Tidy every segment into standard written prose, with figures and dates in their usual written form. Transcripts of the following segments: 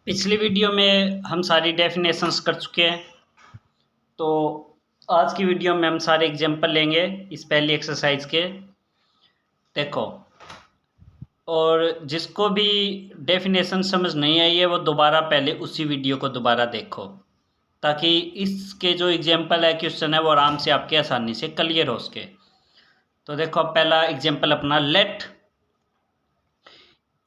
पिछली वीडियो में हम सारी डेफिनेशंस कर चुके हैं। तो आज की वीडियो में हम सारे एग्जांपल लेंगे इस पहली एक्सरसाइज के। देखो, और जिसको भी डेफिनेशन समझ नहीं आई है वो दोबारा पहले उसी वीडियो को दोबारा देखो, ताकि इसके जो एग्जांपल है, क्वेश्चन है, वो आराम से आपके आसानी से क्लियर हो सके। तो देखो, अब पहला एग्जांपल अपना, let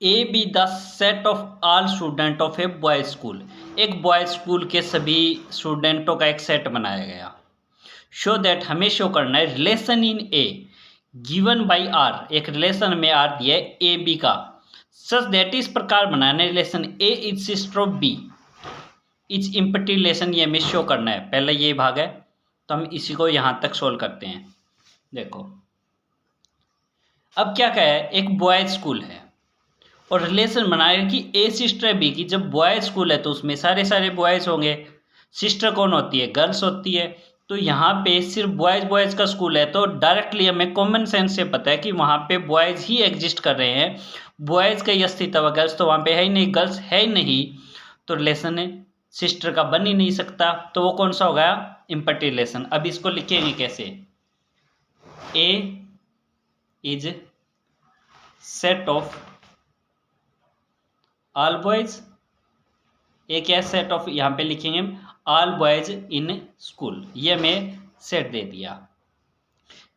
A be the set of all student of a boys school. एक बॉयज स्कूल के सभी स्टूडेंटों का एक सेट बनाया गया। शो दैट, हमें शो करना है, relation in A given by R, एक रिलेशन में आर दिया है ए बी का, सच दैट, इस प्रकार बनाना है relation A is sister of B is empty relation, ये हमें शो करना है। पहला ये भाग है, तो हम इसी को यहाँ तक सोल्व करते हैं। देखो, अब क्या कहा है, एक बॉयज स्कूल है और रिलेशन बनाया कि ए सिस्टर बी की। जब बॉयज स्कूल है तो उसमें सारे बॉयज होंगे, सिस्टर कौन होती है, गर्ल्स होती है। तो यहाँ पे सिर्फ बॉयज का स्कूल है, तो डायरेक्टली हमें कॉमन सेंस से पता है कि वहाँ पे बॉयज ही एग्जिस्ट कर रहे हैं, बॉयज का ही अस्तित्व, गर्ल्स तो वहाँ पे है ही नहीं, गर्ल्स है ही नहीं, तो रिलेशन सिस्टर का बन ही नहीं सकता। तो वो कौन सा हो गया, इम्पटी रिलेशन। अब इसको लिखेंगे कैसे, A is set of all boys, एक है सेट ऑफ, यहाँ पे लिखेंगे ऑल बॉयज इन स्कूल, ये हमें सेट दे दिया।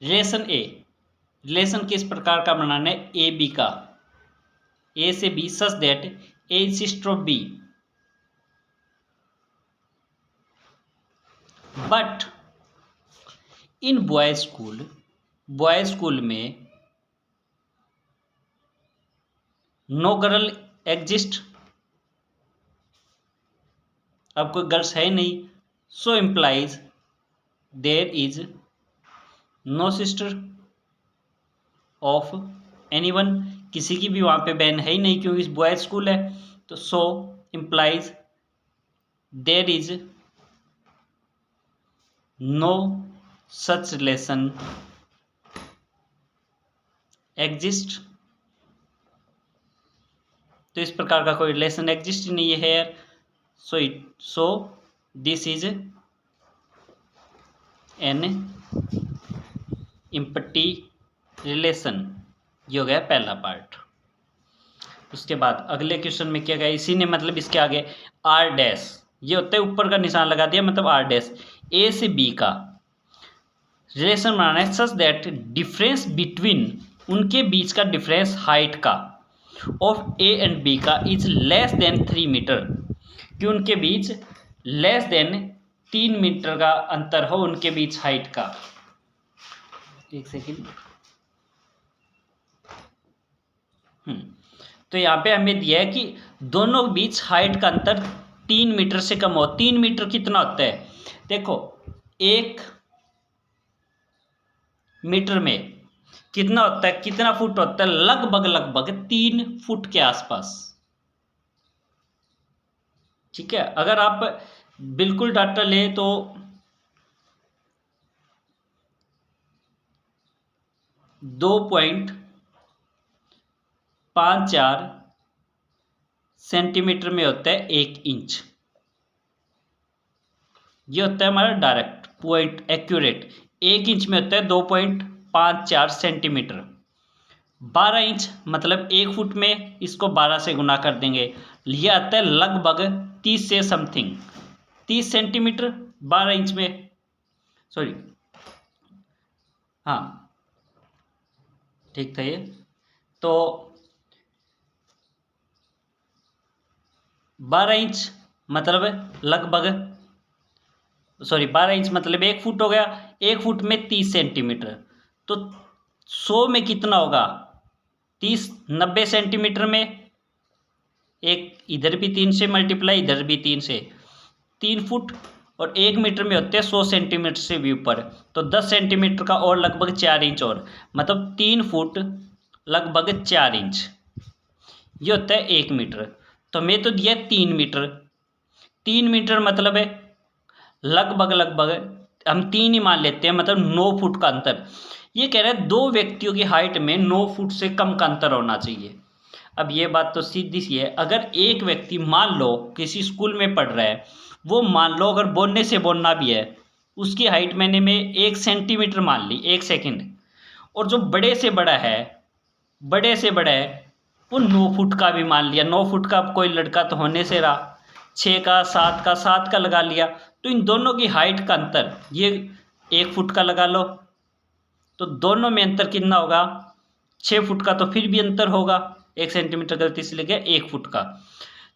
रिलेशन ए, रिलेशन किस प्रकार का बनाना है, ए बी का, ए से B, such that A is sister of B, but in boys school में नो गर्ल एग्जिस्ट, अब कोई गर्ल्स है ही नहीं, so implies there is no sister of anyone, किसी की भी वहाँ पे बहन है ही नहीं क्योंकि बॉयज स्कूल है। तो so implies there is no such relation exist, तो इस प्रकार का कोई रिलेशन एग्जिस्ट ही नहीं है यार। So this is an empty relation, ये हो गया पहला पार्ट। उसके बाद अगले क्वेश्चन में क्या गया, इसी ने मतलब इसके आगे आर डैश, ये होता है ऊपर का निशान लगा दिया, मतलब आर डैश, ए से बी का रिलेशन बनाना है, सच दैट डिफरेंस बिटवीन, उनके बीच का डिफरेंस हाइट का, ऑफ ए एंड बी का, इज लेस देन 3 मीटर, कि उनके बीच लेस देन 3 मीटर का अंतर हो उनके बीच हाइट का। एक सेकेंड, तो यहाँ पे हमें दिया है कि दोनों के बीच हाइट का अंतर 3 मीटर से कम हो। 3 मीटर कितना होता है, देखो 1 मीटर में कितना होता है, कितना फुट होता है, लगभग 3 फुट के आसपास। ठीक है, अगर आप बिल्कुल डाटा ले तो 2.54 सेंटीमीटर में होता है 1 इंच, ये होता है हमारा डायरेक्ट पॉइंट एक्यूरेट। 1 इंच में होता है 2.54 सेंटीमीटर। 12 इंच मतलब 1 फुट में, इसको 12 से गुना कर देंगे, ये आता है लगभग 30 से समथिंग 30 सेंटीमीटर 12 इंच में, सॉरी हाँ ठीक था ये। तो 12 इंच मतलब लगभग, सॉरी 12 इंच मतलब 1 फुट हो गया, 1 फुट में 30 सेंटीमीटर, तो 100 में कितना होगा, 30, 90 सेंटीमीटर में, एक इधर भी 3 से मल्टीप्लाई, इधर भी 3 से, 3 फुट, और 1 मीटर में होते हैं 100 सेंटीमीटर से भी ऊपर, तो 10 सेंटीमीटर का और लगभग 4 इंच और, मतलब 3 फुट लगभग 4 इंच, ये होता है 1 मीटर। तो हमें तो दिया 3 मीटर, 3 मीटर मतलब है लगभग हम 3 ही मान लेते हैं, मतलब 9 फुट का अंतर। ये कह रहा है 2 व्यक्तियों की हाइट में 9 फुट से कम का अंतर होना चाहिए। अब ये बात तो सीधी सी है, अगर एक व्यक्ति मान लो किसी स्कूल में पढ़ रहा है, वो मान लो अगर बोलने से बोलना भी है, उसकी हाइट मैंने में 1 सेंटीमीटर मान ली, 1 सेकंड, और जो बड़े से बड़ा है, बड़े से बड़ा है, वो 9 फुट का भी मान लिया, 9 फुट का कोई लड़का तो होने से रहा, 6 का, 7 का, 7 का लगा लिया, तो इन दोनों की हाइट का अंतर ये 1 फुट का लगा लो, तो दोनों में अंतर कितना होगा, 6 फुट का, तो फिर भी अंतर होगा, 1 सेंटीमीटर गलती से लगे 1 फुट का।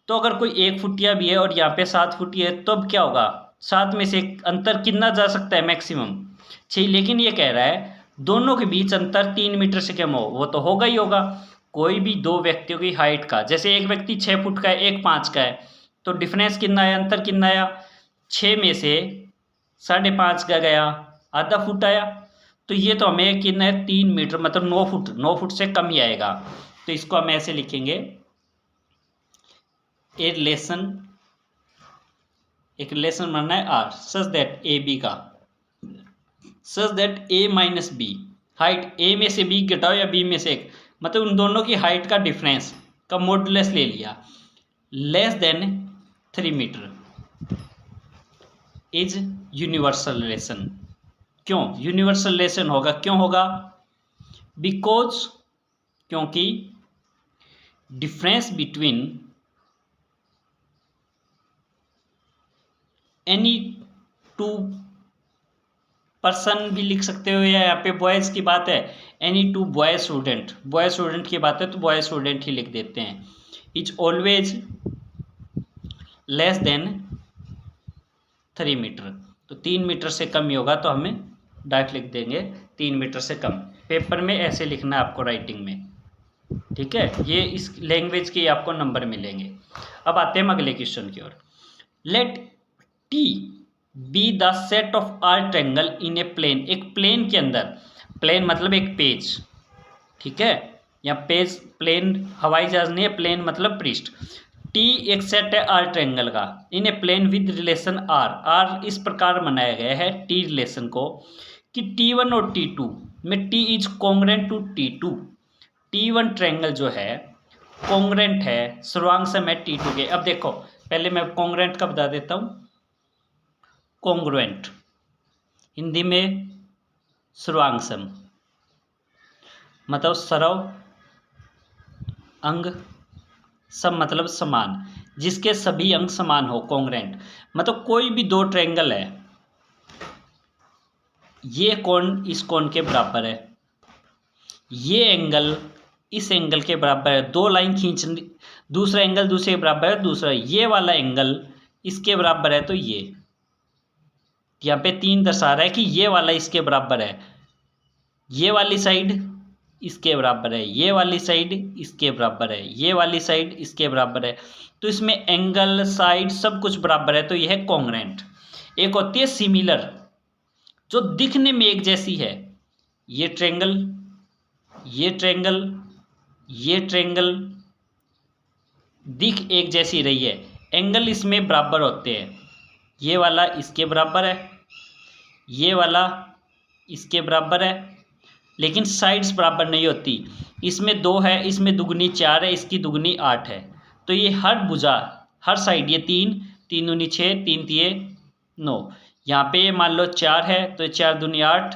तो अगर कोई 1 फुटिया भी है और यहाँ पे 7 फुटिया है, तो अब क्या होगा, 7 में से अंतर कितना जा सकता है, मैक्सिमम 6। लेकिन ये कह रहा है दोनों के बीच अंतर 3 मीटर से कम हो, वो तो होगा ही होगा। कोई भी दो व्यक्तियों की हाइट का, जैसे एक व्यक्ति 6 फुट का है, एक 5 का है, तो डिफरेंस कितना आया, अंतर कितना आया, 6 में से 5.5 का गया, आधा फुट आया। तो ये तो हमें कितना है, 3 मीटर, मतलब 9 फुट, 9 फुट से कम ही आएगा। तो इसको हम ऐसे लिखेंगे, एक रिलेशन बनना है R, such that A B का, such that A minus B, height A में से बी घटाओ या बी में से एक, मतलब उन दोनों की हाइट का डिफरेंस का मॉडुलस ले लिया, less than 3 metre is universal relation. क्यों यूनिवर्सल रिलेशन होगा, क्यों होगा, बिकॉज, क्योंकि डिफरेंस बिटवीन एनी 2 पर्सन भी लिख सकते हो, या यहाँ पे बॉयज़ की बात है, एनी 2 बॉय स्टूडेंट की बात है तो बॉय स्टूडेंट ही लिख देते हैं, is always less than 3 metre, तो 3 मीटर से कम ही होगा, तो हमें डायरेक्ट लिख देंगे 3 मीटर से कम। पेपर में ऐसे लिखना है आपको, राइटिंग में, ठीक है। ये इस लैंग्वेज के आपको नंबर मिलेंगे। अब आते हैं अगले क्वेश्चन की ओर। Let T be the set of R triangle in a plane, एक प्लेन के अंदर, प्लेन मतलब एक पेज, ठीक है, या पेज, प्लेन हवाई जहाज नहीं है, प्लेन मतलब पृष्ठ। टी एक सेट है आर ट्रायंगल का, in a plane with relation R, R इस प्रकार बनाया गया है टी रिलेशन को कि T1 और T2 में T is congruent to T2। T1 triangle जो है कॉन्ग्रेंट है, सर्वांग सम है T2 के। अब देखो, पहले मैं कॉन्ग्रेंट का बता देता हूँ, कॉन्ग्रुएंट हिंदी में सर्वांग सम, मतलब सरव, अंग, सम मतलब समान, जिसके सभी अंग समान हो, कॉन्ग्रेंट मतलब कोई भी दो ट्रायंगल है, ये कोण इस कोण के बराबर है, ये एंगल इस एंगल के बराबर है, दो लाइन खींच, दूसरा एंगल दूसरे के बराबर है, दूसरा ये वाला एंगल इसके बराबर है, तो ये यहाँ पे 3 दर्शा रहा है कि ये वाला इसके बराबर है, ये वाली साइड इसके बराबर है, ये वाली साइड इसके बराबर है, ये वाली साइड इसके बराबर है, तो इसमें एंगल, साइड सब कुछ बराबर है, तो यह है कॉन्ग्रेंट। एक होती है सिमिलर, जो दिखने में एक जैसी है, ये ट्रायंगल, ये ट्रायंगल, ये ट्रायंगल दिख एक जैसी रही है, एंगल इसमें बराबर होते हैं, ये वाला इसके बराबर है, ये वाला इसके बराबर है, लेकिन साइड्स बराबर नहीं होती, इसमें 2 है, इसमें दुगनी 4 है, इसकी दुगनी 8 है, तो ये हर भुजा, हर साइड, ये 3, 3 दूनी 6, 3 तिये 9, यहाँ पे मान लो 4 है, तो 4 दूनी 8,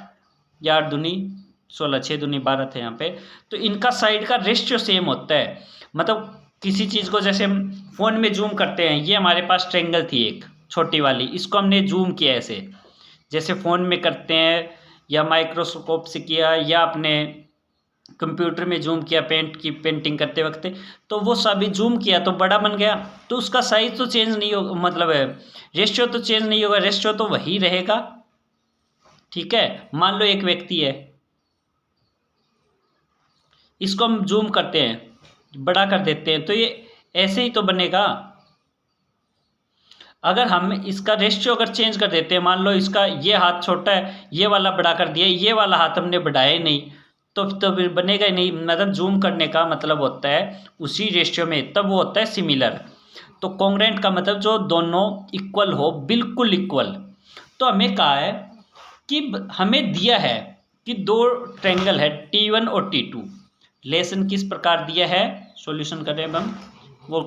8 दूनी 16, 6 दूनी 12 थे यहाँ पे, तो इनका साइड का रेशियो सेम होता है। मतलब किसी चीज़ को जैसे हम फ़ोन में जूम करते हैं, ये हमारे पास ट्रायंगल थी एक छोटी वाली, इसको हमने जूम किया ऐसे, जैसे फ़ोन में करते हैं, या माइक्रोस्कोप से किया, या अपने कंप्यूटर में जूम किया पेंटिंग करते वक्त, तो वो सभी जूम किया तो बड़ा बन गया, तो उसका साइज तो चेंज नहीं होगा, मतलब रेशियो तो चेंज नहीं होगा, रेशियो तो वही रहेगा, ठीक है। मान लो एक व्यक्ति है, इसको हम जूम करते हैं, बड़ा कर देते हैं, तो ये ऐसे ही तो बनेगा। अगर हम इसका रेशियो अगर चेंज कर देते हैं, मान लो इसका ये हाथ छोटा है, ये वाला बड़ा कर दिया, ये वाला हाथ हमने बढ़ाया ही नहीं, तो फिर बनेगा ही नहीं। मतलब जूम करने का मतलब होता है उसी रेशियो में, तब वो होता है सिमिलर। तो कॉन्ग्रेंट का मतलब जो दोनों इक्वल हो, बिल्कुल इक्वल। तो हमें कहा है कि हमें दिया है कि 2 ट्रायंगल है T1 और T2, लेसन किस प्रकार दिया है, सॉल्यूशन करें अब हम। वो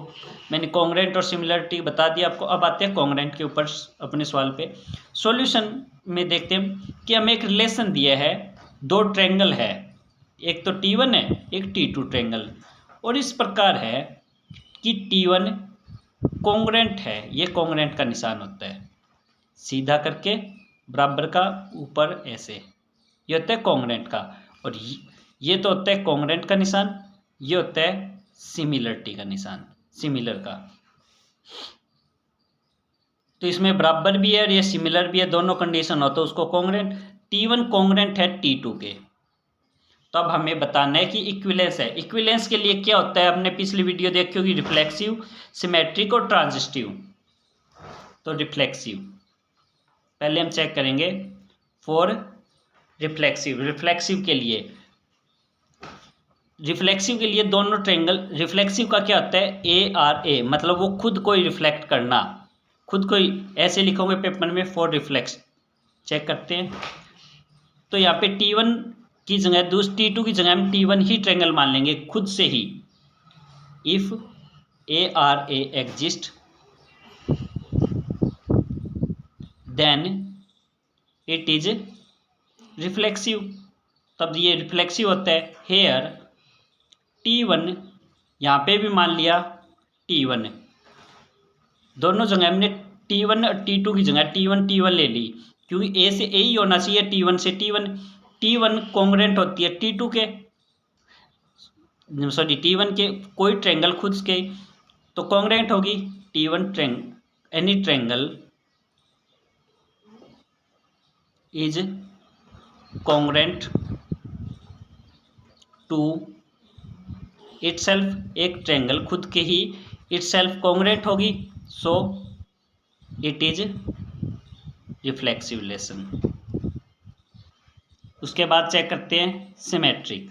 मैंने कॉन्ग्रेंट और सिमिलरिटी बता दिया आपको। अब आते हैं कॉन्ग्रेंट के ऊपर अपने सवाल पे। सॉल्यूशन में देखते हैं कि हमें एक रिलेशन दिया है, दो ट्रायंगल है, एक तो T1 है, एक T2 ट्रायंगल, और इस प्रकार है कि T1 कॉन्ग्रेंट है, ये कॉन्ग्रेंट का निशान होता है, सीधा करके बराबर का ऊपर ऐसे, ये होता है कॉन्ग्रेंट का। और ये तो होता है कॉन्ग्रेंट का निशान, ये होता है सिमिलरिटी का निशान, सिमिलर का। तो इसमें बराबर भी है और ये सिमिलर भी है, दोनों कंडीशन हो तो उसको कॉन्ग्रेंट। T1 कॉन्ग्रेंट है T2 के। तो अब हमें बताना है कि इक्विलेंस है। इक्विलेंस के लिए क्या होता है, हमने पिछली वीडियो देखी होगी, रिफ्लेक्सिव, सिमेट्रिक और ट्रांजिस्टिव। तो रिफ्लेक्सिव पहले हम चेक करेंगे फॉर रिफ्लेक्सिव। रिफ्लेक्सिव के लिए दोनों ट्रायंगल, रिफ्लेक्सिव का क्या होता है, ARA, मतलब वो खुद को ही रिफ्लेक्ट करना, खुद को ही ऐसे लिखोगे पेपर में फॉर रिफ्लेक्स। चेक करते हैं। तो यहाँ पे T1 की जगह T2 की जगह हम T1 ही ट्रायंगल मान लेंगे खुद से ही। If ARA exist then it is reflexive. तब ये रिफ्लेक्सिव होता है। हेयर T1, यहाँ पे भी मान लिया T1, दोनों जगह हमने T1 और T2 की जगह T1 ले ली, क्योंकि A से A ही होना चाहिए, T1 से T1। T1 कॉन्ग्रेंट होती है T2 के, सॉरी T1 के कोई ट्रायंगल खुद के, तो कॉन्ग्रेंट होगी T1 any triangle is congruent to itself, एक ट्रायंगल खुद के ही इटसेल्फ कॉन्ग्रेंट होगी, so it is reflexive relation. उसके बाद चेक करते हैं सिमेट्रिक।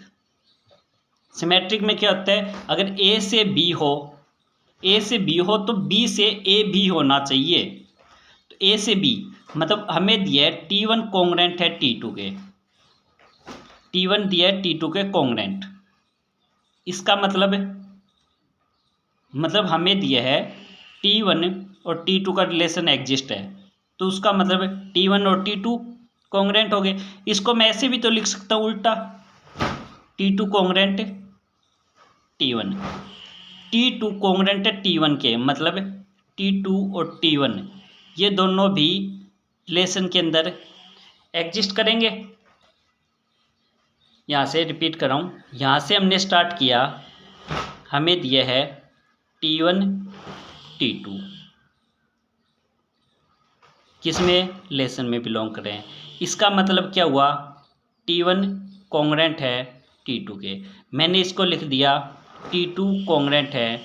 सिमेट्रिक में क्या होता है, अगर A से B हो, A से B हो तो B से A भी होना चाहिए। तो A से B मतलब हमें दिया है T1 कॉन्ग्रेंट है T2 के, T1 दिया है T2 के कॉन्ग्रेंट। इसका मतलब हमें दिया है T1 और T2 का रिलेशन एग्जिस्ट है, तो उसका मतलब T1 और T2 कॉन्ग्रेंट हो गए। इसको मैं ऐसे भी तो लिख सकता हूँ उल्टा, T2 congruent T1, T2 congruent है T1 के, मतलब T2 और T1 ये दोनों भी रिलेशन के अंदर एग्जिस्ट करेंगे। यहाँ से रिपीट कर रहा हूँ, यहाँ से हमने स्टार्ट किया, हमें दिया है T1 T2 किसमें, रिलेशन में बिलोंग कर रहे हैं। इसका मतलब क्या हुआ, T1 कॉन्ग्रेंट है T2 के, मैंने इसको लिख दिया T2 कॉन्ग्रेंट है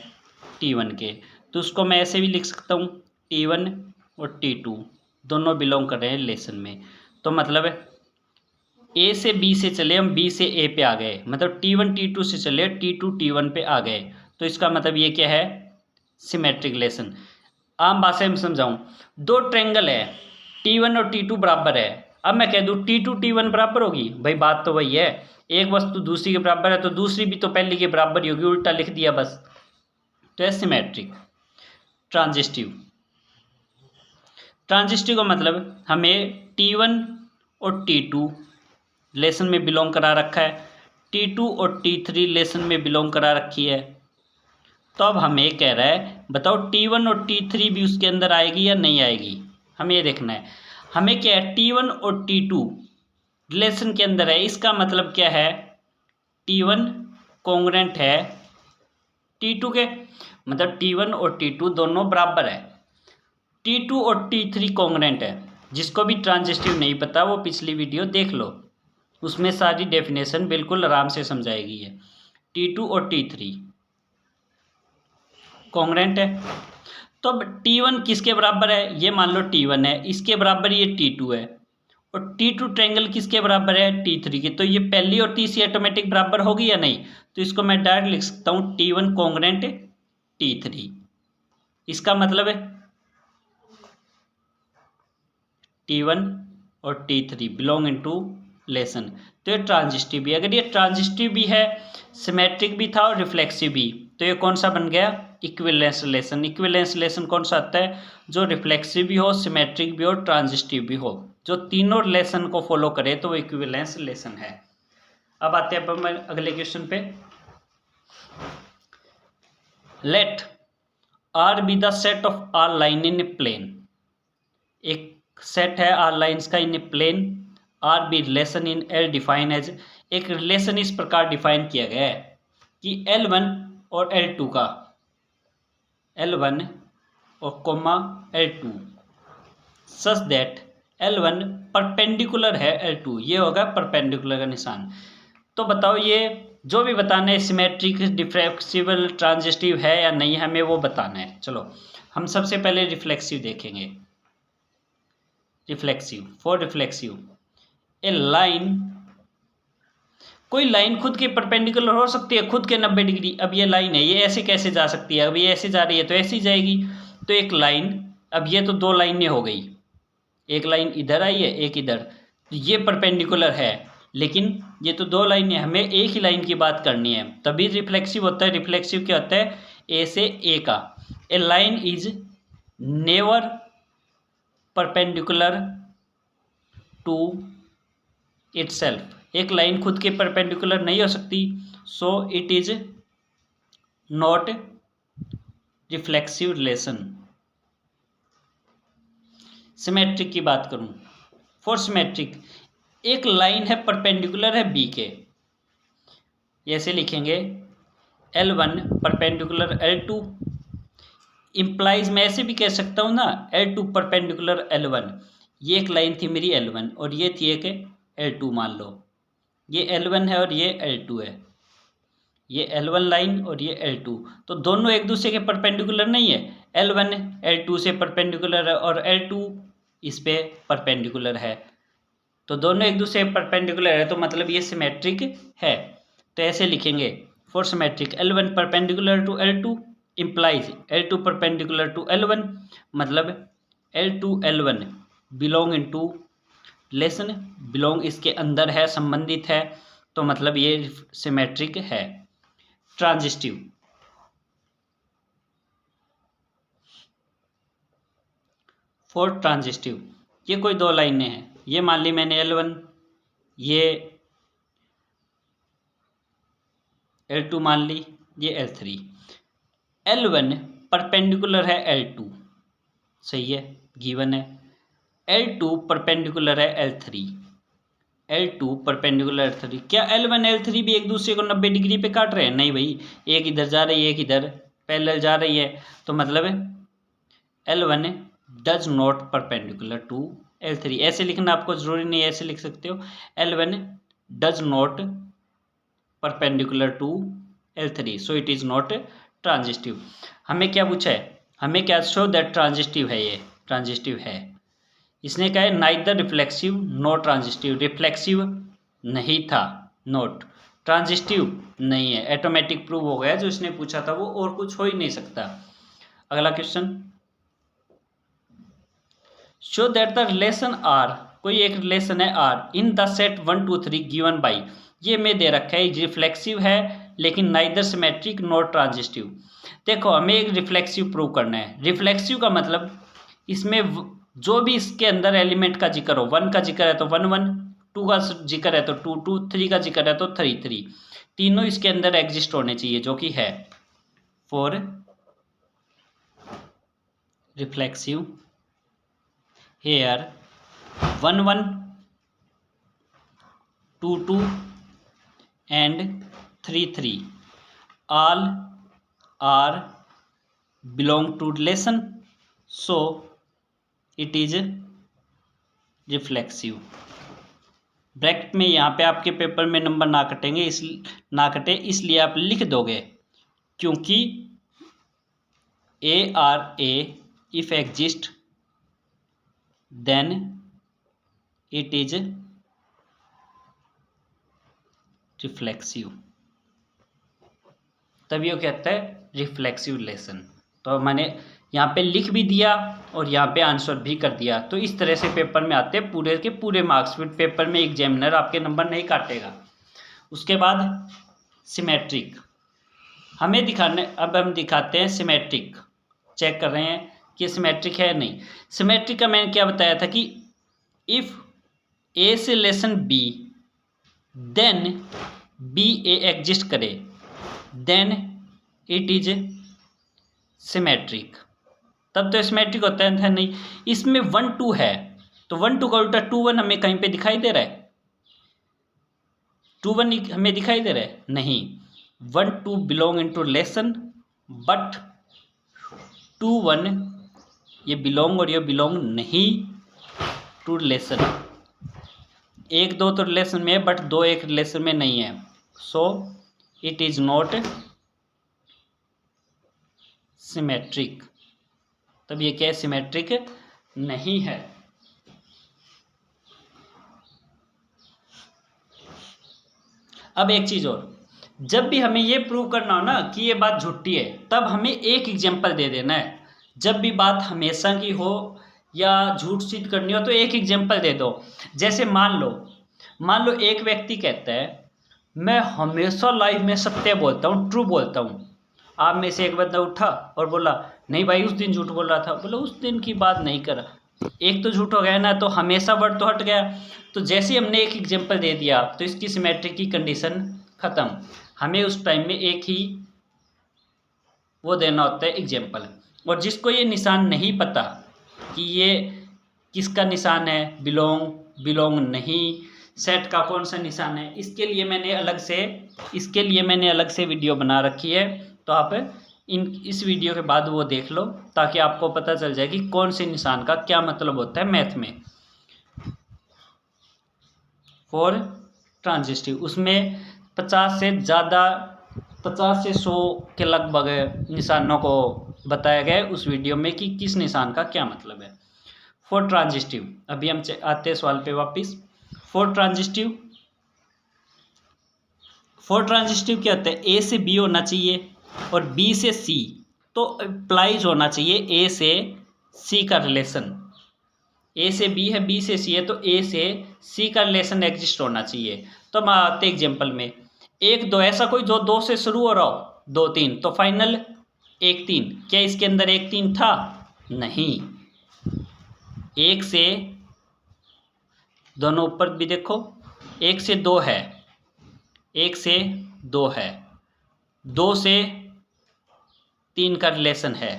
T1 के, तो उसको मैं ऐसे भी लिख सकता हूँ T1 और T2 दोनों बिलोंग कर रहे हैं रिलेशन में। तो मतलब A से B से चले हम B से A पे आ गए, मतलब T1 T2 से चले T2 T1 पे आ गए, तो इसका मतलब ये क्या है, सिमेट्रिक रिलेशन। आम भाषा में समझाऊं, दो ट्रायंगल है, T1 और T2 बराबर है। अब मैं कह दूं T2 T1 बराबर होगी, भाई बात तो वही है, एक वस्तु दूसरी के बराबर है तो दूसरी भी तो पहली के बराबर ही होगी, उल्टा लिख दिया बस, तो है सिमेट्रिक। ट्रांजिस्टिव का मतलब हमें T1 और T2 रिलेशन में बिलोंग करा रखा है, T2 और T3 रिलेशन में बिलोंग करा रखी है। तो अब हमें कह रहा है बताओ T1 और T3 भी उसके अंदर आएगी या नहीं आएगी, हमें ये देखना है। हमें क्या है, T1 और T2 रिलेशन के अंदर है, इसका मतलब क्या है, T1 कॉन्ग्रेंट है T2 के, मतलब T1 और T2 दोनों बराबर है। T2 और T3 कॉन्ग्रेंट है, जिसको भी ट्रांजिस्टिव नहीं पता वो पिछली वीडियो देख लो, उसमें सारी डेफिनेशन बिल्कुल आराम से समझाएगी है। T2 और T3 कॉन्ग्रेंट है, तो अब T1 किसके बराबर है, ये मान लो T1 है, इसके बराबर ये T2 है, और T2 ट्रायंगल किसके बराबर है, T3 के, तो ये पहली और तीसरी ऑटोमेटिक बराबर होगी या नहीं, तो इसको मैं डायरेक्ट लिख सकता हूँ T1 कॉन्ग्रेंट T3। इसका मतलब है T1 और T3 बिलोंग इनटू रिलेशन, तो ये ट्रांजिस्टिव भी। अगर ये ट्रांजिस्टिव भी है, सिमेट्रिक भी था और रिफ्लेक्सिव भी, तो ये कौन सा बन गया? Equivalence relation. इक्विवेलेंस रिलेशन कौन सा आता है? जो रिफ्लेक्सिव भी हो, सिमेट्रिक भी हो, ट्रांजिस्टिव भी हो, जो तीनों रिलेशन को फॉलो करे तो वो इक्विवेलेंस रिलेशन है। अब आते हैं अपन अगले क्वेश्चन पे। Let R be the set of R line in a plane. एक सेट है आर लाइन्स का in a plane. R B relation in L define as. एक रिलेशन इस प्रकार डिफाइन किया गया है कि L1 और L2 का, L1 और coma L2 such that L1 perpendicular है L2। ये होगा परपेंडिकुलर का निशान। तो बताओ ये जो भी बताना है, सिमेट्रिक, डिफ्लेक्सिबल, ट्रांजिस्टिव है या नहीं, हमें वो बताना है। चलो हम सबसे पहले रिफ्लेक्सिव देखेंगे। Reflexive, for reflexive A line, कोई लाइन खुद के परपेंडिकुलर हो सकती है, खुद के 90 डिग्री। अब ये लाइन है, ये ऐसे कैसे जा सकती है? अब ये ऐसे जा रही है तो ऐसी जाएगी। तो एक लाइन, अब ये तो दो लाइनें हो गई, एक लाइन इधर आई है, एक इधर, तो ये परपेंडिकुलर है, लेकिन ये तो दो लाइनें, हमें एक ही लाइन की बात करनी है, तभी रिफ्लेक्सिव होता है। रिफ्लेक्सिव क्या होता है? ए से ए का। A line is never perpendicular to itself. एक लाइन खुद के परपेंडिकुलर नहीं हो सकती, so it is not reflexive relation. Symmetric की बात करूं, फॉर सिमेट्रिक एक लाइन है परपेंडिकुलर है बी के, ऐसे लिखेंगे L1 परपेंडिकुलर L2, इम्प्लाइज मैं ऐसे भी कह सकता हूँ ना, L2 परपेंडिकुलर L1। ये एक लाइन थी मेरी L1 और ये थी एक L2, मान लो ये L1 है और ये L2 है, ये L1 लाइन और ये L2, तो दोनों एक दूसरे के परपेंडिकुलर नहीं है। L1 L2 से परपेंडिकुलर है और L2 इस पे परपेंडिकुलर है, तो दोनों एक दूसरे परपेंडिकुलर है, तो मतलब ये सिमेट्रिक है। तो ऐसे लिखेंगे for symmetric L1 perpendicular to L2 implies L2 perpendicular to L1, मतलब L2 L1 belong in to relation, belong इसके अंदर है, संबंधित है, तो मतलब ये सिमेट्रिक है। ट्रांजिस्टिव, फॉर ट्रांजिस्टिव ये कोई दो लाइनें हैं, ये मान ली मैंने L1, ये L2 मान ली, ये L3। L1 परपेंडिकुलर है L2, सही है, गिवन है। L2 परपेंडिकुलर है L3, L2 परपेंडिकुलर L3। क्या L1 L3 भी एक दूसरे को 90 डिग्री पे काट रहे हैं? नहीं भाई, एक इधर जा रही है, एक इधर पैरेलल जा रही है, तो मतलब L1 does not perpendicular to L3। ऐसे लिखना आपको जरूरी नहीं है, ऐसे लिख सकते हो L1 does not perpendicular to L3, so it is not transitive. हमें क्या पूछा है? हमें क्या शो दैट ट्रांजिस्टिव है, ये ट्रांजिस्टिव है। इसने कहा है neither reflexive no transitive, reflexive नहीं था, नोट ट्रांजिस्टिव नहीं है, ऑटोमेटिक प्रूव हो गया। जो इसने पूछा था वो और कुछ हो ही नहीं सकता। अगला question, show that the relation R, कोई एक रिलेशन है R in the set 1 2 3 given by, ये में दे रखा है रिफ्लेक्सिव है लेकिन नाइदर सिमेट्रिक नॉट ट्रांजिस्टिव। देखो हमें एक रिफ्लेक्सिव प्रूव करना है। रिफ्लेक्सिव का मतलब इसमें जो भी इसके अंदर एलिमेंट का जिक्र हो, 1 का जिक्र है तो 1 1, 2 का जिक्र है तो 2 2, 3 का जिक्र है तो 3 3, तीनों इसके अंदर एग्जिस्ट होने चाहिए, जो कि है। For reflexive here 1 1 2 2 and 3 3 all are belong to relation, so it is reflexive। Bracket में यहाँ पे आपके पेपर में नंबर ना कटेंगे, ना कटे इसलिए आप लिख दोगे, क्योंकि A R A if exist then it is reflexive, तभी वो कहता है रिफ्लेक्सिव रिलेशन। तो मैंने यहाँ पे लिख भी दिया और यहाँ पे आंसर भी कर दिया। तो इस तरह से पेपर में आते हैं पूरे के पूरे मार्क्स, फिर पेपर में एग्जामिनर आपके नंबर नहीं काटेगा। उसके बाद सिमेट्रिक हमें दिखाने, अब हम दिखाते हैं सिमेट्रिक, चेक कर रहे हैं कि सिमेट्रिक है नहीं। सिमेट्रिक का मैंने क्या बताया था कि इफ़ ए से लेसन बी देन बी ए एग्जिस्ट करे देन इट इज सिमेट्रिक, तब तो सिमेट्रिक होता है नहीं। इसमें 1 2 है तो 1 2 का उल्टा 2 1 हमें कहीं पे दिखाई दे रहा है? 2 1 हमें दिखाई दे रहा है? नहीं। 1 2 बिलोंग इनटू लेसन, बट 2 1 ये बिलोंग और ये बिलोंग नहीं टू रिलेशन। 1 2 तो रिलेशन में है बट 2 1 रिलेशन में नहीं है, सो इट इज नॉट सिमेट्रिक। तब ये क्या है? सिमेट्रिक नहीं है। अब एक चीज और, जब भी हमें ये प्रूव करना हो ना कि ये बात झूठी है, तब हमें एक एग्जांपल दे देना है। जब भी बात हमेशा की हो या झूठ सिद्ध करनी हो तो एक एग्जांपल दे दो। जैसे मान लो एक व्यक्ति कहता है मैं हमेशा लाइफ में सत्य बोलता हूँ, ट्रू बोलता हूँ। आप में से एक बंदा उठा और बोला नहीं भाई उस दिन झूठ बोल रहा था। बोला उस दिन की बात नहीं कर, एक तो झूठ हो गया ना, तो हमेशा वर्ड तो हट गया। तो जैसे ही हमने एक एग्जांपल दे दिया तो इसकी सिमेट्रिक की कंडीशन खत्म। हमें उस टाइम में एक ही वो देना होता है एग्जांपल। और जिसको ये निशान नहीं पता कि ये किसका निशान है, बिलोंग नहीं, सेट का कौन सा निशान है, इसके लिए मैंने अलग से वीडियो बना रखी है। तो आप इस वीडियो के बाद वो देख लो ताकि आपको पता चल जाए कि कौन से निशान का क्या मतलब होता है मैथ में। फॉर ट्रांजिस्टिव उसमें 50 से 100 के लगभग निशानों को बताया गया है उस वीडियो में कि किस निशान का क्या मतलब है। फॉर ट्रांजिस्टिव अभी हम आते हैं सवाल पे वापस। फॉर ट्रांजिस्टिव क्या होता है? ए से बी होना चाहिए और बी से सी, तो अप्लाइज होना चाहिए ए से सी का रिलेशन। ए से बी है, बी से सी है, तो ए से सी का रिलेशन एग्जिस्ट होना चाहिए। तो हम आते एग्जाम्पल में 1 2, ऐसा कोई जो 2 से शुरू हो रहा हो, 2 3, तो फाइनल 1 3। क्या इसके अंदर 1 3 था? नहीं। 1 से दोनों ऊपर भी देखो, 1 से 2 है, 1 से 2 है, 2 से 3 का रिलेशन है,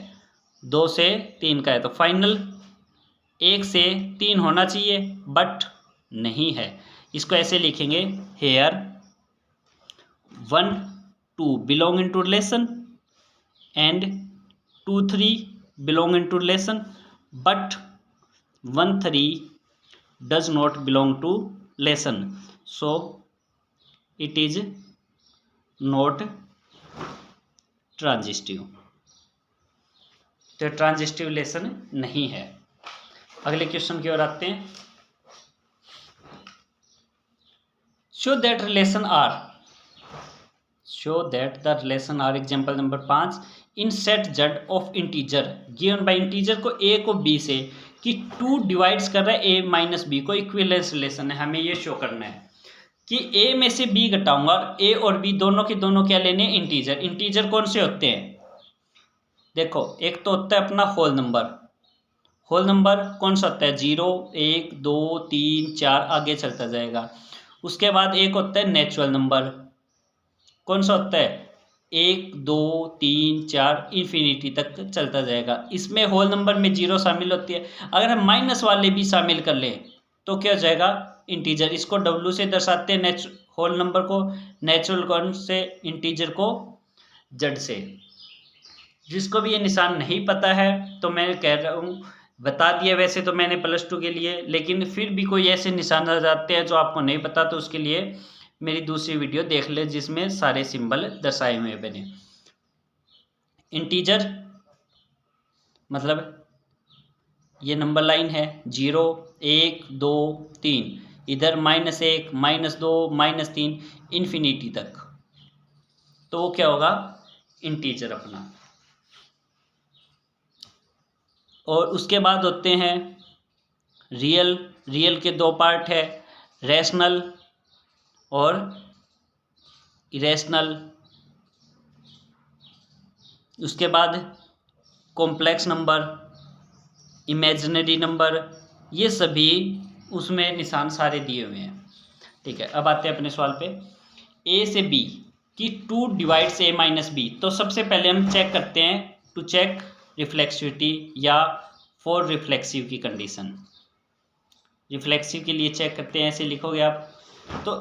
2 से 3 का है, तो फाइनल 1 से 3 होना चाहिए बट नहीं है। इसको ऐसे लिखेंगे here 1 2 belong in to relation and 2 3 belong in to relation but 1 3 does not belong to relation, so it is not transitive. तो ट्रांजिस्टिव रिलेशन नहीं है। अगले क्वेश्चन की ओर आते हैं। Show that the relation R example number 5 in set Z of integer given by integer को A को बी से कि 2 डिवाइड्स कर रहा है ए माइनस बी को इक्विवेलेंस रिलेशन है। हमें ये शो करना है कि ए में से बी घटाऊंगा, ए और बी दोनों क्या लेने? इंटीजर। इंटीजर कौन से होते हैं? देखो एक तो होता है अपना होल नंबर कौन सा होता है? 0 1 2 3 4 आगे चलता जाएगा। उसके बाद एक होता है नेचुरल नंबर, कौन सा होता है? 1 2 3 4 इन्फिनिटी तक चलता जाएगा। इसमें होल नंबर में 0 शामिल होती है। अगर हम माइनस वाले भी शामिल कर लें तो क्या हो जाएगा? इंटीजर। इसको W से दर्शाते हैं होल नंबर को, नेचुरल कौन से? इंटीजर को Z से। जिसको भी ये निशान नहीं पता है तो मैं कह रहा हूँ बता दिया वैसे तो मैंने +2 के लिए, लेकिन फिर भी कोई ऐसे निशान आ जाते हैं जो आपको नहीं पता तो उसके लिए मेरी दूसरी वीडियो देख ले जिसमें सारे सिंबल दर्शाए हुए बने। इंटीजर मतलब ये नंबर लाइन है 0 1 2 3, इधर -1 -2 -3 इन्फिनिटी तक, तो वो क्या होगा? इंटीजर अपना। और उसके बाद होते हैं रियल। रियल के दो पार्ट है, रैशनल और इरेशनल। उसके बाद कॉम्प्लेक्स नंबर, इमेजिनरी नंबर, ये सभी उसमें निशान सारे दिए हुए हैं। ठीक है, अब आते हैं अपने सवाल पे। ए से बी कि 2 डिवाइड्स ए माइनस बी। तो सबसे पहले हम चेक करते हैं टू चेक रिफ्लेक्सिविटी या फॉर रिफ्लेक्सिव की कंडीशन। रिफ्लेक्सिव के लिए चेक करते हैं, ऐसे लिखोगे आप। तो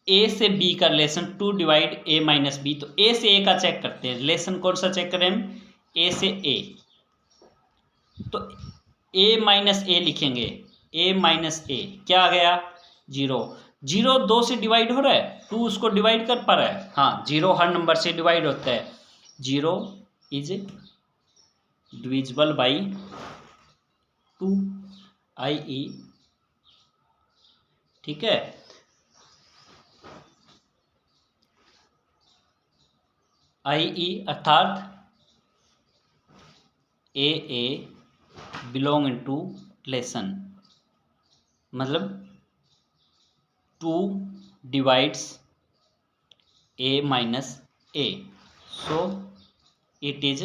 ए से बी का रिलेशन 2 डिवाइड ए माइनस बी। तो ए से ए का चेक करते हैं, रिलेशन कौन सा चेक करें हम, ए से ए। तो ए माइनस ए लिखेंगे, ए माइनस ए क्या आ गया 0। 0 2 से डिवाइड हो रहा है, 2 उसको डिवाइड कर पा रहा है। हाँ, 0 हर नंबर से डिवाइड होता है। 0 इज डिविजिबल बाई 2 i.e. ठीक है, i.e. अर्थात ए बिलोंग इन टू रिलेशन, मतलब 2 divides A minus A, so it is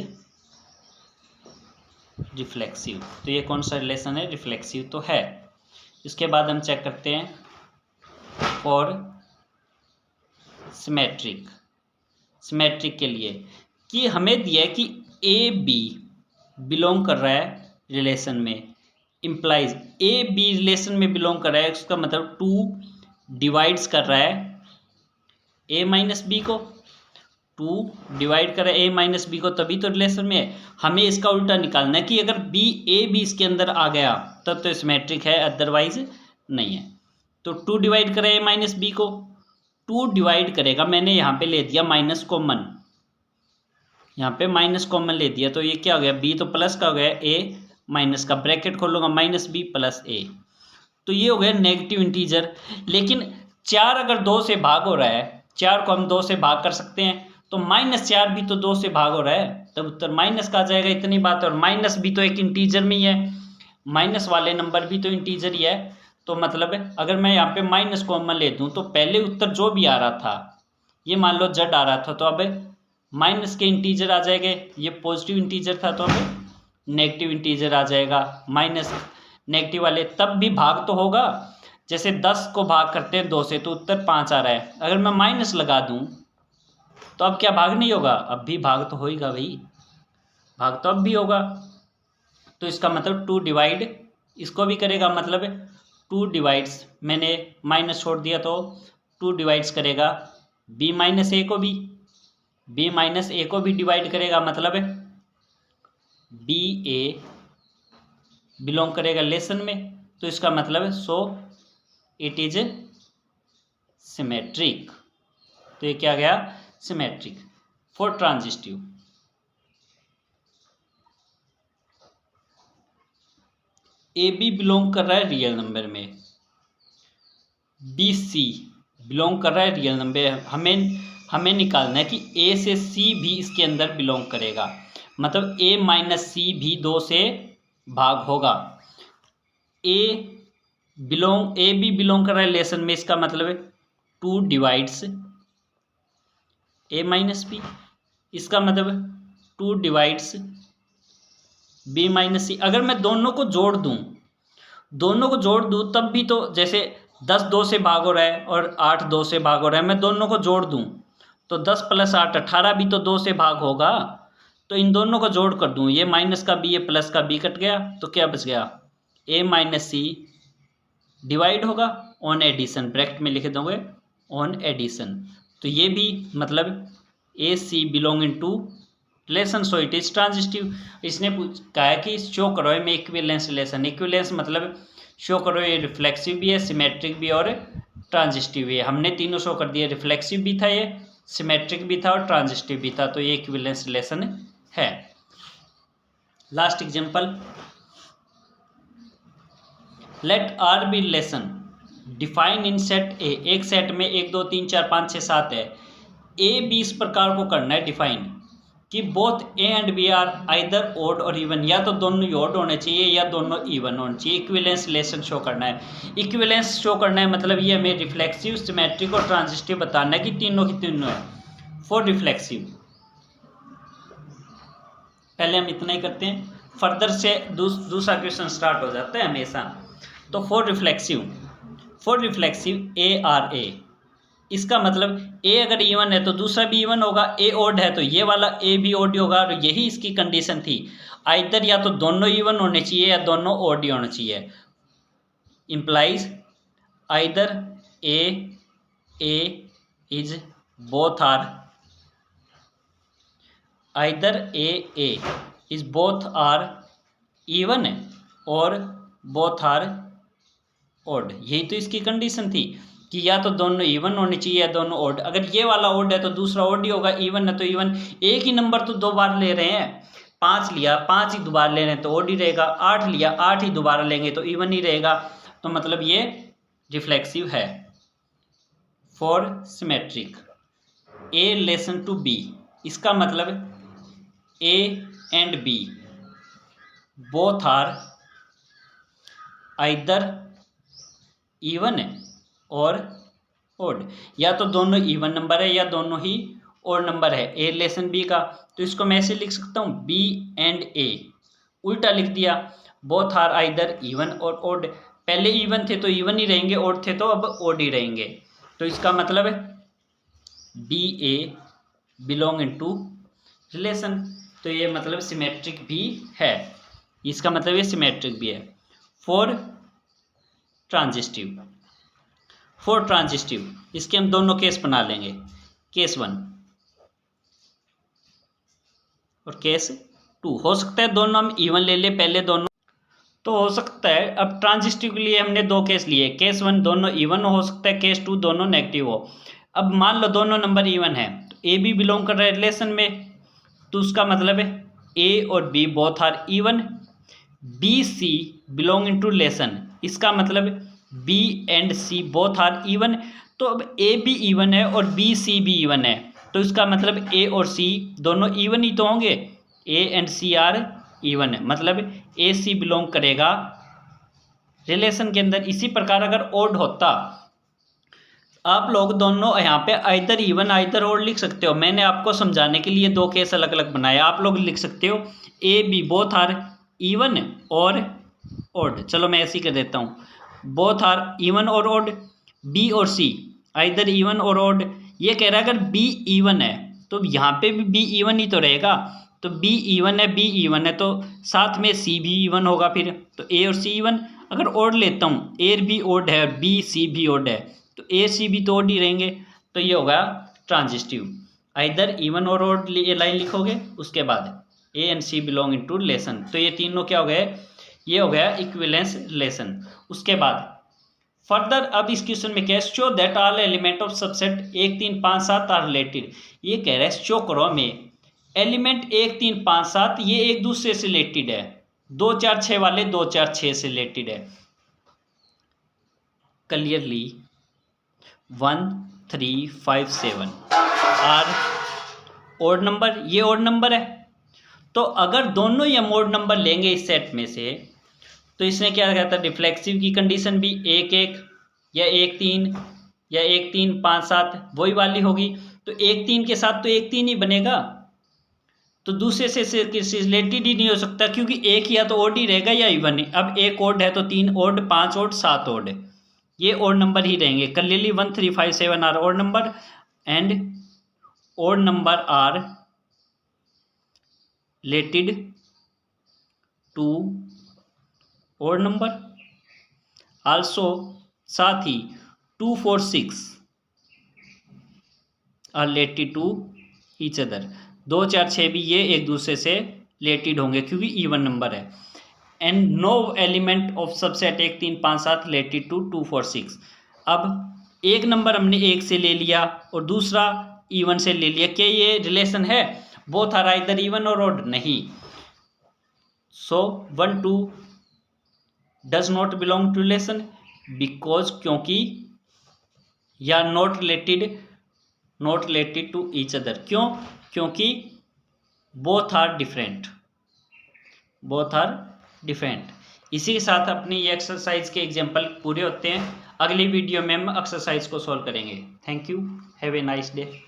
reflexive. तो ये कौन सा रिलेशन है, रिफ्लेक्सिव तो है। इसके बाद हम चेक करते हैं फॉर सिमेट्रिक। सिमेट्रिक के लिए कि हमें दिया है कि ए बी बिलोंग कर रहा है रिलेशन में, इम्प्लाइज ए बी रिलेशन में बिलोंग कर रहा है, उसका मतलब 2 डिवाइड्स कर रहा है ए माइनस बी को। 2 डिवाइड कर रहा है ए माइनस बी को, तभी तो रिलेशन में है। हमें इसका उल्टा निकालना है कि अगर बी ए बी इसके अंदर आ गया तब तो सिमेट्रिक है, अदरवाइज नहीं है। तो 2 डिवाइड करे ए माइनस बी को, 2 डिवाइड करेगा, मैंने यहाँ पे ले दिया माइनस कॉमन, यहाँ पे माइनस कॉमन ले दिया, तो ये क्या हो गया, बी तो प्लस का हो गया, ए माइनस का, ब्रैकेट खोलूंगा माइनस बी प्लस ए। तो ये हो गया नेगेटिव इंटीजर। लेकिन 4 अगर 2 से भाग हो रहा है, 4 को हम 2 से भाग कर सकते हैं, तो -4 भी तो 2 से भाग हो रहा है, तब उत्तर माइनस का आ जाएगा, इतनी बात है। और माइनस भी तो एक इंटीजर में ही है, माइनस वाले नंबर भी तो इंटीजर ही है। तो मतलब अगर मैं यहाँ पे माइनस कॉमन ले दूँ तो पहले उत्तर जो भी आ रहा था, ये मान लो Z आ रहा था, तो अब माइनस के इंटीजर आ जाएंगे। ये पॉजिटिव इंटीजर था तो अब नेगेटिव इंटीजर आ जाएगा। माइनस नेगेटिव वाले तब भी भाग तो होगा, जैसे 10 को भाग करते हैं 2 से तो उत्तर 5 आ रहा है। अगर मैं माइनस लगा दूं तो अब क्या भाग नहीं होगा, अब भी भाग तो होएगा भाई, भाग तो अब भी होगा। तो इसका मतलब 2 डिवाइड इसको भी करेगा, मतलब 2 डिवाइड्स, मैंने माइनस छोड़ दिया तो 2 डिवाइड्स करेगा बी माइनस ए को भी, बी माइनस ए को भी डिवाइड करेगा, मतलब बी ए बिलोंग करेगा रिलेशन में। तो इसका मतलब सो इट इज सिमेट्रिक। तो ये क्या गया, symmetric. For transitive, A B belong कर रहा है रियल नंबर में, बी सी बिलोंग कर रहा है रियल नंबर। हमें निकालना है कि ए से सी भी इसके अंदर बिलोंग करेगा, मतलब ए माइनस सी भी 2 से भाग होगा। ए बी बिलोंग कर रहा है रिलेशन में, इसका मतलब है 2 डिवाइड्स ए माइनस बी, इसका मतलब 2 डिवाइड्स बी माइनस सी। अगर मैं दोनों को जोड़ दूं तब भी तो, जैसे 10 2 से भाग हो रहा है और 8 2 से भाग हो रहा है, मैं दोनों को जोड़ दूं तो 10 + 8 18 भी तो 2 से भाग होगा। तो इन दोनों को जोड़ कर दूं, ये माइनस का बी ये प्लस का बी कट गया, तो क्या बच गया, ए माइनस सी डिवाइड होगा ऑन एडिशन, ब्रैकेट में लिख दोगे ऑन एडिशन। तो ये भी मतलब A C belong in to relation, so it is transitive. इसने कहा है कि शो करो में इक्विवेलेंस रिलेशन। इक्विवेलेंस मतलब शो करो ये रिफ्लेक्सिव भी है, सिमेट्रिक भी और ट्रांजिस्टिव भी है। हमने तीनों शो कर दिए, रिफ्लेक्सिव भी था, ये सिमेट्रिक भी था और ट्रांजिस्टिव भी था, तो ये इक्विवेलेंस रिलेशन है। Last example, let R B relation define in set A. एक सेट में 1 2 3 4 5 6 7 है, ए बी इस प्रकार को करना है डिफाइन कि both A and B are either odd और इवन, या तो दोनों ही ओड होने चाहिए या दोनों इवन होने चाहिए। इक्विवेलेंस रिलेशन शो करना है। इक्विवेलेंस शो करना है मतलब ये हमें रिफ्लेक्सिव, सिमेट्रिक और ट्रांजिस्टिव बताना है कि तीनों की तीनों है। फॉर रिफ्लेक्सिव पहले हम इतना ही करते हैं, फर्दर से दूसरा क्वेश्चन स्टार्ट हो जाता है हमेशा। तो for reflexive A R A, इसका मतलब ए अगर इवन है तो दूसरा भी इवन होगा, ए ओड है तो ये वाला ए भी ओड होगा, और यही इसकी कंडीशन थी। आइदर या तो दोनों इवन होने चाहिए या दोनों ओड होने चाहिए। Implies either A is both are, either A is both are even और बोथ आर ओड। यही तो इसकी कंडीशन थी कि या तो दोनों इवन होने चाहिए या दोनों ओड। अगर ये वाला ओड है तो दूसरा ओड ही होगा, इवन है तो इवन। एक ही नंबर तो 2 बार ले रहे हैं, 5 लिया 5 ही दोबारा ले रहे हैं तो ओड ही रहेगा, 8 लिया 8 ही दोबारा लेंगे तो इवन ही रहेगा। तो मतलब ये रिफ्लेक्सिव है। For symmetric A relation to B, इसका मतलब A and B both are either even और ओड, या तो दोनों इवन नंबर है या दोनों ही ओड नंबर है। ए रिलेशन बी का, तो इसको मैं ऐसे लिख सकता हूँ बी एंड ए, उल्टा लिख दिया, बोथ आर आइदर इवन और ओड। पहले इवन थे तो इवन ही रहेंगे, ओड थे तो अब ओड ही रहेंगे। तो इसका मतलब बी ए बिलोंग इनटू रिलेशन, तो ये मतलब सिमेट्रिक भी है। इसका मतलब ये सिमेट्रिक भी है। फॉर ट्रांजिस्टिव इसके हम दोनों केस बना लेंगे, केस 1 और केस 2। हो सकता है दोनों हम इवन ले ले पहले दोनों, तो हो सकता है। अब ट्रांजिस्टिव के लिए हमने 2 केस लिए, केस 1 दोनों इवन हो सकता है, केस 2 दोनों नेगेटिव हो। अब मान लो दोनों नंबर इवन है तो ए बी बिलोंग कर रहा है रिलेशन में, तो उसका मतलब है ए और B both are even. B C belong into relation, इसका मतलब B and C both are even. तो अब ए भी इवन है और बी सी भी इवन है, तो इसका मतलब ए और सी दोनों इवन ही तो होंगे। A and C are even है, मतलब ए सी बिलोंग करेगा रिलेशन के अंदर। इसी प्रकार अगर ओड होता, आप लोग दोनों यहाँ पे आइदर इवन आइदर ओड लिख सकते हो। मैंने आपको समझाने के लिए 2 केस अलग अलग बनाए, आप लोग लिख सकते हो A B both are even और ओड। चलो मैं ऐसे ही कर देता हूँ, बोथ आर इवन और ओड। बी और सी आइदर इवन और ओड। ये कह रहा है अगर बी इवन है तो यहाँ पे भी बी इवन ही तो रहेगा, तो बी इवन है बी इवन है तो साथ में सी भी इवन होगा फिर, तो ए और सी इवन। अगर ओड लेता हूँ, ए भी ओड है और बी सी भी ओड है, तो ए सी भी तो ओड ही रहेंगे, तो ये होगा ट्रांजिस्टिव। आइदर इवन और ओड ये लाइन लिखोगे, उसके बाद A and C belong into relation, तो ये तीनों क्या हो गए, ये हो गया इक्विवेलेंस रिलेशन। उसके बाद फर्दर अब इस क्वेश्चन में क्या है, show that all element of subset 1 3 5 7 are related. ये कह रहा है शो करो हमें एलिमेंट 1 3 5 7 ये एक दूसरे से रिलेटेड है, 2 4 6 वाले 2 4 6 से रिलेटेड है। क्लियरली 1 3 5 7 आर ओड नंबर, ये ओड नंबर है। तो अगर दोनों ही हम ओड नंबर लेंगे इस सेट में से, तो इसमें क्या कहता है, रिफ्लेक्सिव की कंडीशन भी 1 1 या 1 3 या 1 3 5 7 वही वाली होगी। तो 1 3 के साथ तो 1 3 ही बनेगा, तो दूसरे से रिलेटेड ही नहीं हो सकता, क्योंकि एक या तो ओड ही रहेगा या इवन ही। अब एक ओड है तो 3 ओड 5 ओड 7 ओड, ये ओड नंबर ही रहेंगे। Clearly 1 3 5 7 are odd number and odd number are related to odd number. Also साथ ही 2 4 6 are related to each other. 2 4 6 भी ये एक दूसरे से रिलेटेड होंगे क्योंकि इवन नंबर है। And no element of subset 1 3 5 7 related to 2 4 6। अब एक नंबर हमने एक से ले लिया और दूसरा इवन से ले लिया, क्या ये रिलेशन है? बोथ आर आइदर इवन और ओड, नहीं। So 1 2 does not belong to relation because, क्योंकि, या not related to each other. क्यों? क्योंकि both are different, both are different. इसी के साथ अपनी ये एक्सरसाइज के एग्जाम्पल पूरे होते हैं। अगली वीडियो में हम एक्सरसाइज को सॉल्व करेंगे। Thank you, have a nice day.